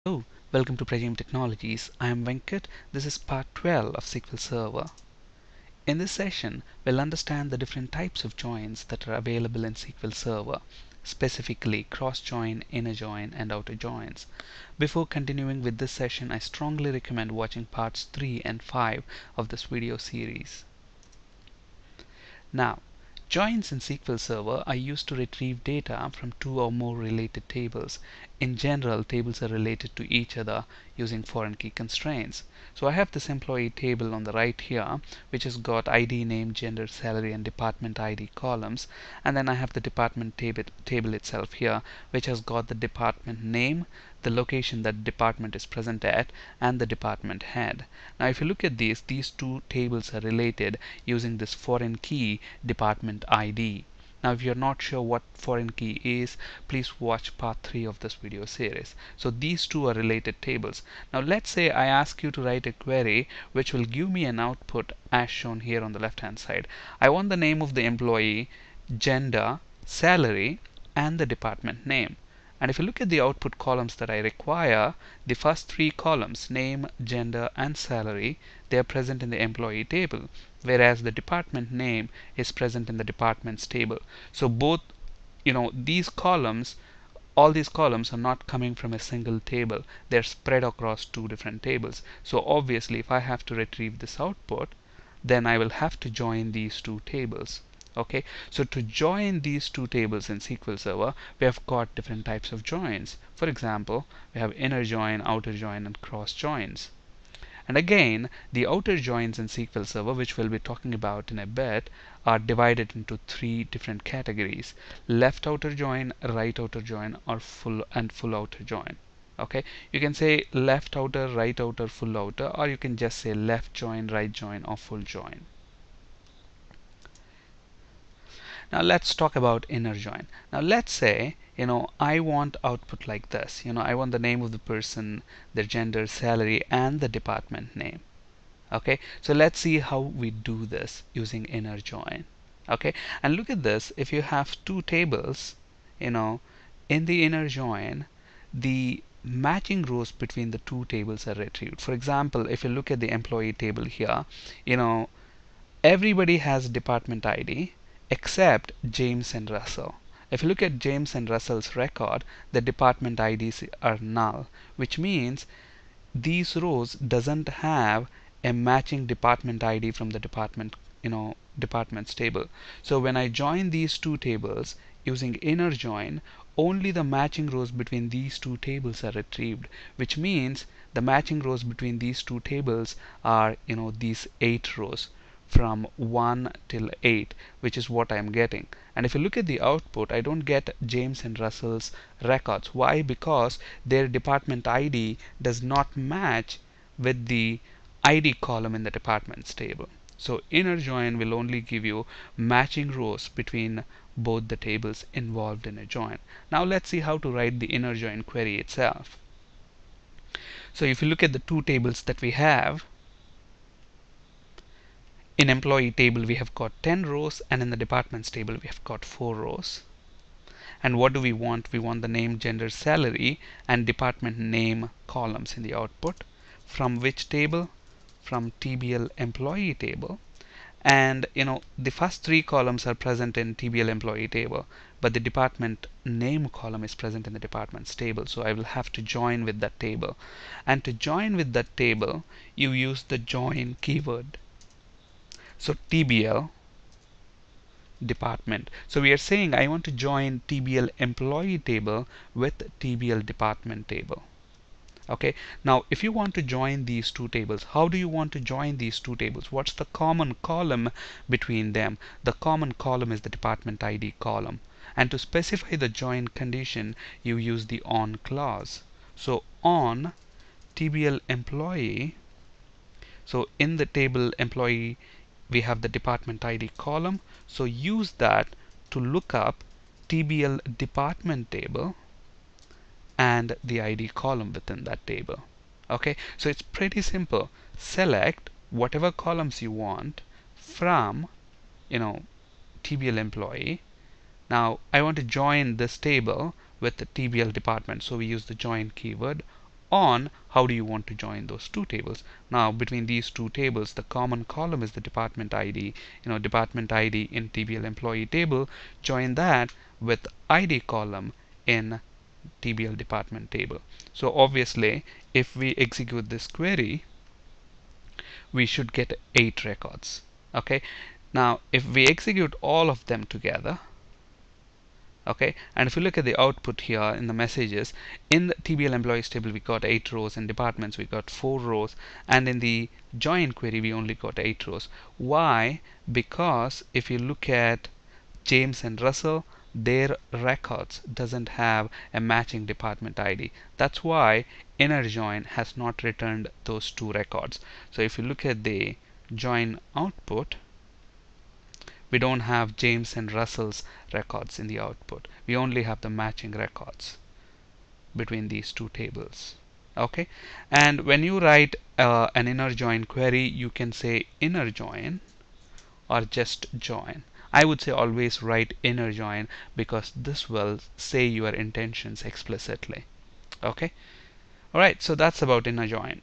Hello, welcome to Pragim Technologies. I am Venkat. This is part 12 of SQL Server. In this session, we'll understand the different types of joins that are available in SQL Server, specifically cross join, inner join, and outer joins. Before continuing with this session, I strongly recommend watching parts 3 and 5 of this video series. Now, joins in SQL Server are used to retrieve data from two or more related tables. In general, tables are related to each other using foreign key constraints. So I have this employee table on the right here, which has got ID, name, gender, salary, and department ID columns. And then I have the department table itself here, which has got the department name, the location that department is present at, and the department head. Now if you look at these two tables are related using this foreign key department ID. Now if you're not sure what foreign key is, please watch part 3 of this video series. So these two are related tables. Now let's say I ask you to write a query which will give me an output as shown here on the left hand side. I want the name of the employee, gender, salary, and the department name. And if you look at the output columns that I require, the first three columns, name, gender, and salary, they are present in the employee table, whereas the department name is present in the departments table. So both, these columns, all these columns are not coming from a single table. They're spread across two different tables. So obviously, if I have to retrieve this output, then I will have to join these two tables. Okay, so to join these two tables in SQL Server, we have got different types of joins. For example, we have inner join, outer join, and cross joins. And again, the outer joins in SQL Server, which we'll be talking about in a bit, are divided into three different categories: left outer join, right outer join, or full outer join. Okay, you can say left outer, right outer, full outer, or you can just say left join, right join, or full join. Now let's talk about inner join. Now let's say, I want output like this. I want the name of the person, their gender, salary, and the department name. Okay, so let's see how we do this using inner join. Okay, and look at this. If you have two tables, in the inner join, the matching rows between the two tables are retrieved. For example, if you look at the employee table here, everybody has department ID except James and Russell. If you look at James and Russell's record, the department IDs are null, which means these rows doesn't have a matching department ID from the departments table. So when I join these two tables using inner join, only the matching rows between these two tables are retrieved, which means the matching rows between these two tables are these 8 rows from 1 till 8, which is what I'm getting. And if you look at the output, I don't get James and Russell's records. Why? Because their department ID does not match with the ID column in the departments table. So inner join will only give you matching rows between both the tables involved in a join. Now let's see how to write the inner join query itself. So if you look at the two tables that we have, in employee table we have got 10 rows, and in the departments table we have got 4 rows. And what do we want? We want the name, gender, salary, and department name columns in the output. From which table? From TBL employee table. And the first 3 columns are present in TBL employee table, but the department name column is present in the departments table. So I will have to join with that table. And to join with that table, you use the join keyword. So TBL department. So we are saying I want to join TBL employee table with TBL department table. Okay, now if you want to join these two tables, how do you want to join these two tables? What's the common column between them? The common column is the department ID column. And to specify the join condition, you use the on clause. So on TBL employee, so in the table employee we have the department ID column, so use that to look up TBL department table and the ID column within that table. Okay, so it's pretty simple. Select whatever columns you want from TBL employee. Now I want to join this table with the TBL department, so we use the join keyword on how do you want to join those two tables. Now between these two tables, the common column is the department ID. Department ID in TBL employee table, join that with ID column in TBL department table. So obviously if we execute this query, we should get 8 records. Okay, now if we execute all of them together, okay, and if you look at the output here in the messages, in the TBL employees table we got 8 rows, in departments we got 4 rows, and in the join query we only got 8 rows. Why? Because if you look at James and Russell, their records doesn't have a matching department ID. That's why inner join has not returned those 2 records. So if you look at the join output, we don't have James and Russell's records in the output. We only have the matching records between these two tables. Okay, and when you write an inner join query, you can say inner join or just join. I would say always write inner join because this will say your intentions explicitly. Okay, alright, so that's about inner join.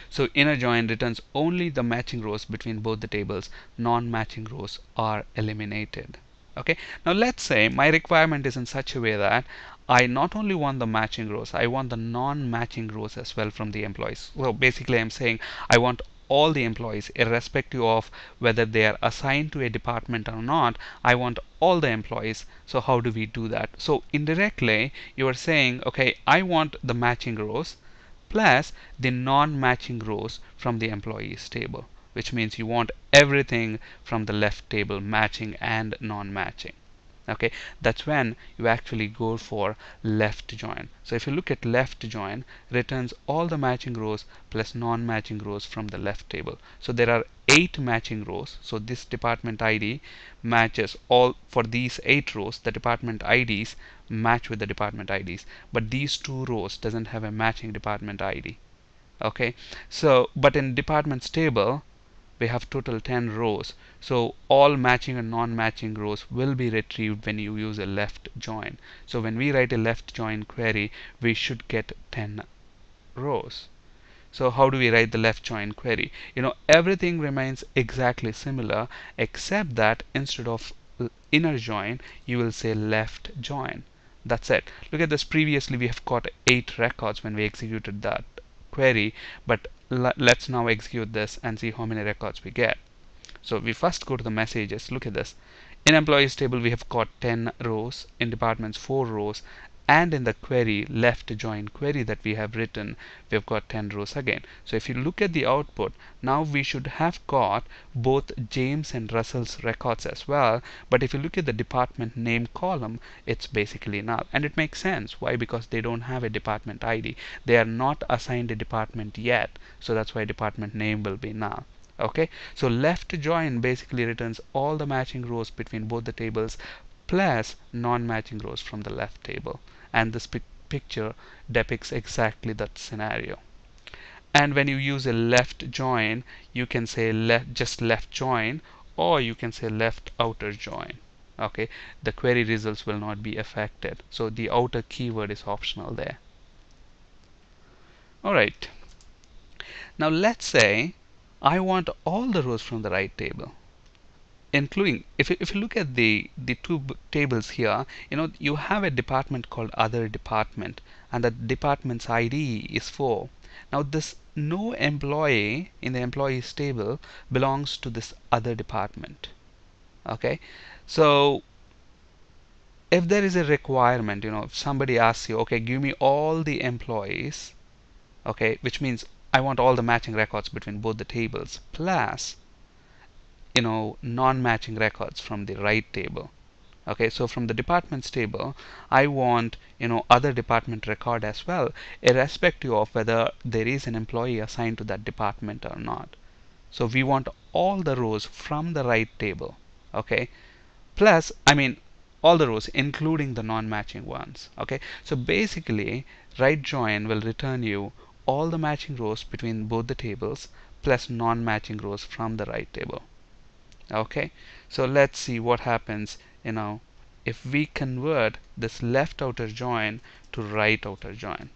So inner join returns only the matching rows between both the tables. Non-matching rows are eliminated. Okay, now let's say my requirement is in such a way that I not only want the matching rows, I want the non-matching rows as well from the employees. So basically I'm saying I want all the employees, irrespective of whether they are assigned to a department or not. I want all the employees. So how do we do that? So indirectly you are saying, okay, I want the matching rows plus the non-matching rows from the employees table, which means you want everything from the left table matching and non-matching. Okay, that's when you actually go for left join. So if you look at left join, returns all the matching rows plus non-matching rows from the left table. So there are 8 matching rows. So this department ID matches all for these 8 rows. The department IDs match with the department IDs, but these 2 rows doesn't have a matching department ID. Okay, so but in departments table we have total 10 rows, so all matching and non-matching rows will be retrieved when you use a left join. So when we write a left join query, we should get 10 rows. So how do we write the left join query? Everything remains exactly similar, except that instead of inner join you will say left join. That's it. Look at this. Previously we have got 8 records when we executed that query, but let's now execute this and see how many records we get. So we first go to the messages. Look at this. In employees table we have got 10 rows, in departments 4 rows, and in the query left join query that we have written, we've got 10 rows again. So if you look at the output, now we should have got both James and Russell's records as well, but if you look at the department name column, it's basically null. And it makes sense. Why? Because they don't have a department ID. They are not assigned a department yet, so that's why department name will be null. Okay, so left join basically returns all the matching rows between both the tables plus non-matching rows from the left table, and this picture depicts exactly that scenario. And when you use a left join, you can say just left join, or you can say left outer join. Okay, the query results will not be affected, so the outer keyword is optional there. Alright, now let's say I want all the rows from the right table, including if you look at the two tables here, you have a department called other department, and the department's ID is 4. Now this no employee in the employees table belongs to this other department. Okay, so if there is a requirement, if somebody asks you, okay, give me all the employees, okay, which means I want all the matching records between both the tables plus non-matching records from the right table. Okay, so from the departments table I want other department record as well, irrespective of whether there is an employee assigned to that department or not. So we want all the rows from the right table, okay, plus all the rows including the non-matching ones. Okay, so basically right join will return you all the matching rows between both the tables plus non-matching rows from the right table. Okay, so let's see what happens in if we convert this left outer join to right outer join.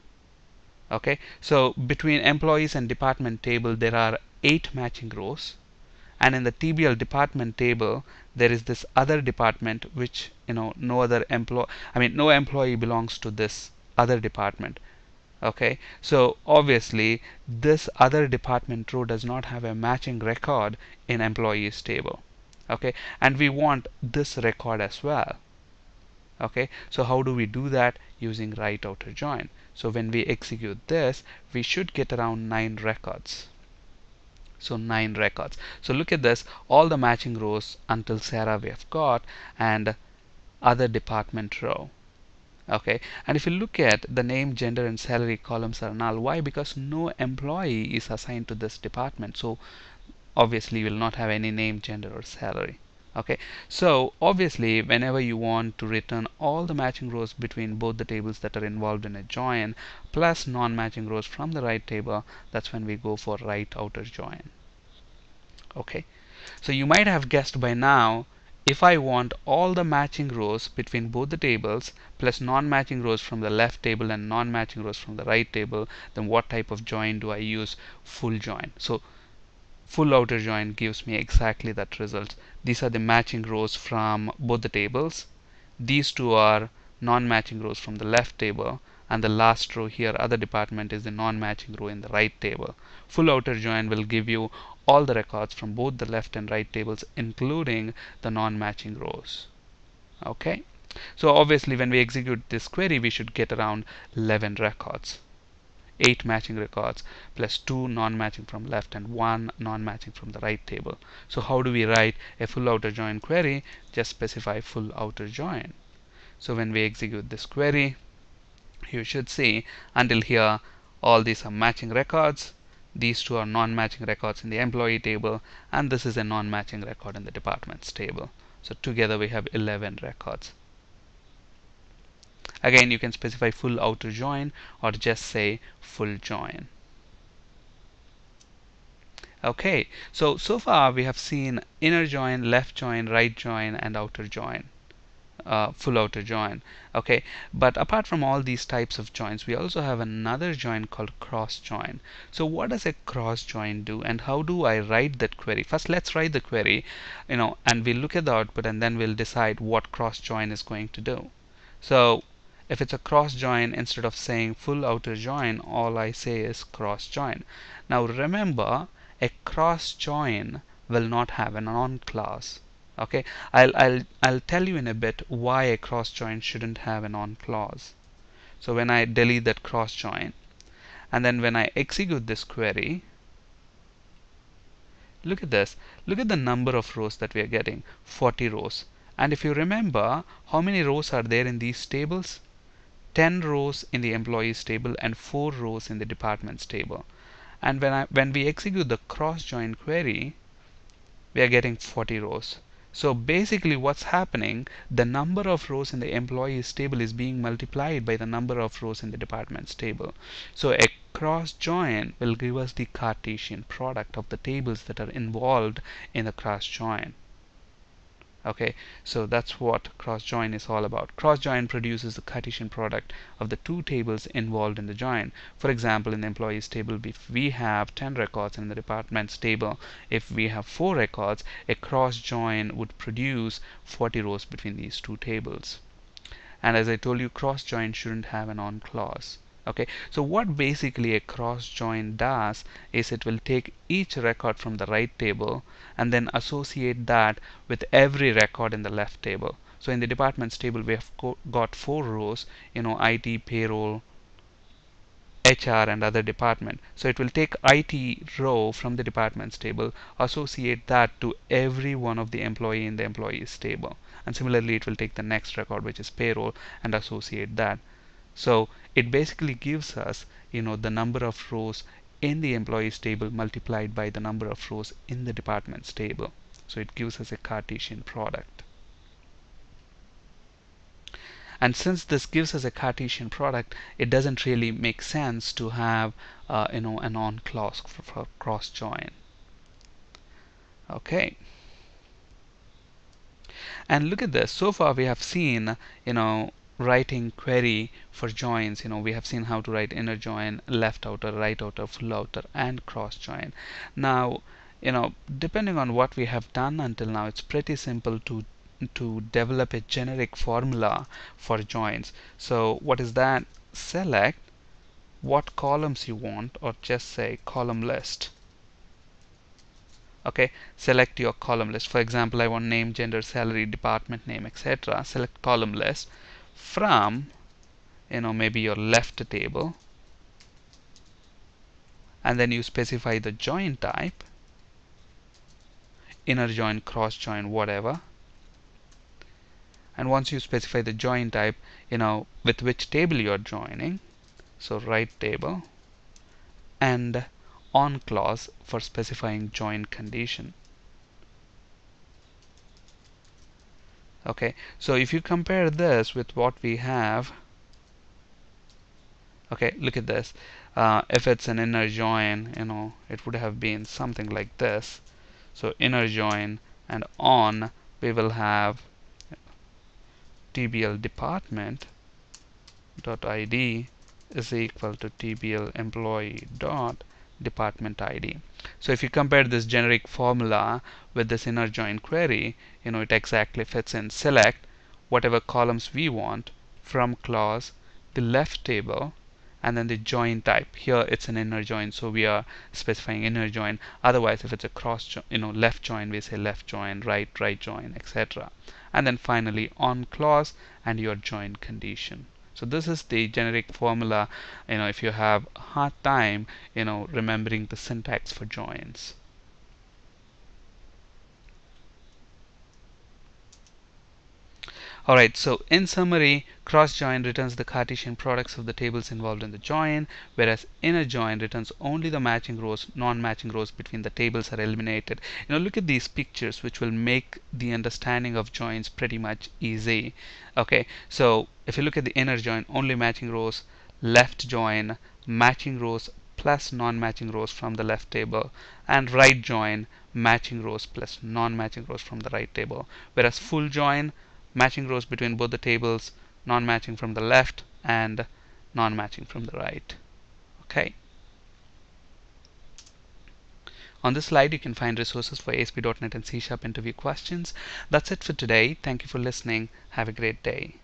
Okay, so between employees and department table there are 8 matching rows, and in the TBL department table there is this other department which no other employee, no employee belongs to this other department. Okay, so obviously this other department row does not have a matching record in employees table. Okay, and we want this record as well. Okay, so how do we do that? Using right outer join. So when we execute this, we should get around 9 records. So 9 records. So look at this, all the matching rows until Sarah we have got, and other department row. Okay, and if you look at the name, gender and salary columns are null. Why? Because no employee is assigned to this department, so obviously you will not have any name, gender or salary. Okay, so obviously whenever you want to return all the matching rows between both the tables that are involved in a join plus non-matching rows from the right table, that's when we go for right outer join. Okay, so you might have guessed by now, if I want all the matching rows between both the tables plus non-matching rows from the left table and non-matching rows from the right table, then what type of join do I use? Full join. So full outer join gives me exactly that result. These are the matching rows from both the tables. These two are non-matching rows from the left table, and the last row here, other department, is the non-matching row in the right table. Full outer join will give you all the records from both the left and right tables, including the non-matching rows. Okay, so obviously when we execute this query, we should get around 11 records. 8 matching records plus 2 non-matching from left and 1 non-matching from the right table. So how do we write a full outer join query? Just specify full outer join. So when we execute this query, you should see until here all these are matching records, these two are non-matching records in the employee table, and this is a non-matching record in the departments table. So together we have 11 records. Again, you can specify full outer join or just say full join. Okay, so far we have seen inner join, left join, right join, and outer join. Full outer join. Okay, but apart from all these types of joins, we also have another join called cross join. So what does a cross join do, and how do I write that query? First let's write the query, and we'll look at the output, and then we'll decide what cross join is going to do. So if it's a cross join, instead of saying full outer join, all I say is cross join. Now remember, a cross join will not have an on clause. Okay, I'll tell you in a bit why a cross join shouldn't have an on clause. So when I delete that cross join, and then when I execute this query, look at this. Look at the number of rows that we are getting, 40 rows. And if you remember, how many rows are there in these tables? 10 rows in the employees table and 4 rows in the departments table. And when we execute the cross join query, we are getting 40 rows. So basically what's happening, the number of rows in the employees table is being multiplied by the number of rows in the departments table. So a cross join will give us the Cartesian product of the tables that are involved in the cross join. Okay, so that's what cross join is all about. Cross join produces the Cartesian product of the two tables involved in the join. For example, in the employees table, if we have 10 records, and in the departments table, if we have 4 records, a cross join would produce 40 rows between these two tables. And as I told you, cross join shouldn't have an on clause. Okay, so what basically a cross join does is it will take each record from the right table and then associate that with every record in the left table. So in the departments table we have got 4 rows, IT, payroll, HR and other department. So it will take IT row from the departments table, associate that to every one of the employee in the employees table, and similarly it will take the next record, which is payroll, and associate that. So it basically gives us, the number of rows in the employees table multiplied by the number of rows in the departments table. So it gives us a Cartesian product. And since this gives us a Cartesian product, it doesn't really make sense to have an on clause for cross join. Okay. And look at this. So far we have seen, writing query for joins. We have seen how to write inner join, left outer, right outer, full outer, and cross join. Now, depending on what we have done until now, it's pretty simple to develop a generic formula for joins. So what is that? Select what columns you want, or just say column list. Okay, select your column list. For example, I want name, gender, salary, department name, etc. Select column list from maybe your left table, and then you specify the join type, inner join, cross join, whatever. And once you specify the join type, with which table you're joining, so right table, and on clause for specifying join condition. Okay, so if you compare this with what we have, okay, look at this. If it's an inner join, it would have been something like this. So inner join, and on we will have tbl department dot id is equal to tbl employee dot department ID. So if you compare this generic formula with this inner join query, it exactly fits in. Select whatever columns we want from clause, the left table, and then the join type. Here it's an inner join, so we are specifying inner join. Otherwise, if it's a cross join, left join, we say left join, right join, etc. And then finally on clause and your join condition. So this is the generic formula, if you have a hard time, remembering the syntax for joins. Alright, so in summary, cross join returns the Cartesian products of the tables involved in the join, whereas inner join returns only the matching rows. Non-matching rows between the tables are eliminated. Look at these pictures, which will make the understanding of joins pretty much easy. Okay, so if you look at the inner join, only matching rows, left join, matching rows plus non-matching rows from the left table, and right join, matching rows plus non-matching rows from the right table. Whereas full join, matching rows between both the tables, non-matching from the left and non-matching from the right. Okay. On this slide you can find resources for ASP.NET and C# interview questions. That's it for today. Thank you for listening. Have a great day.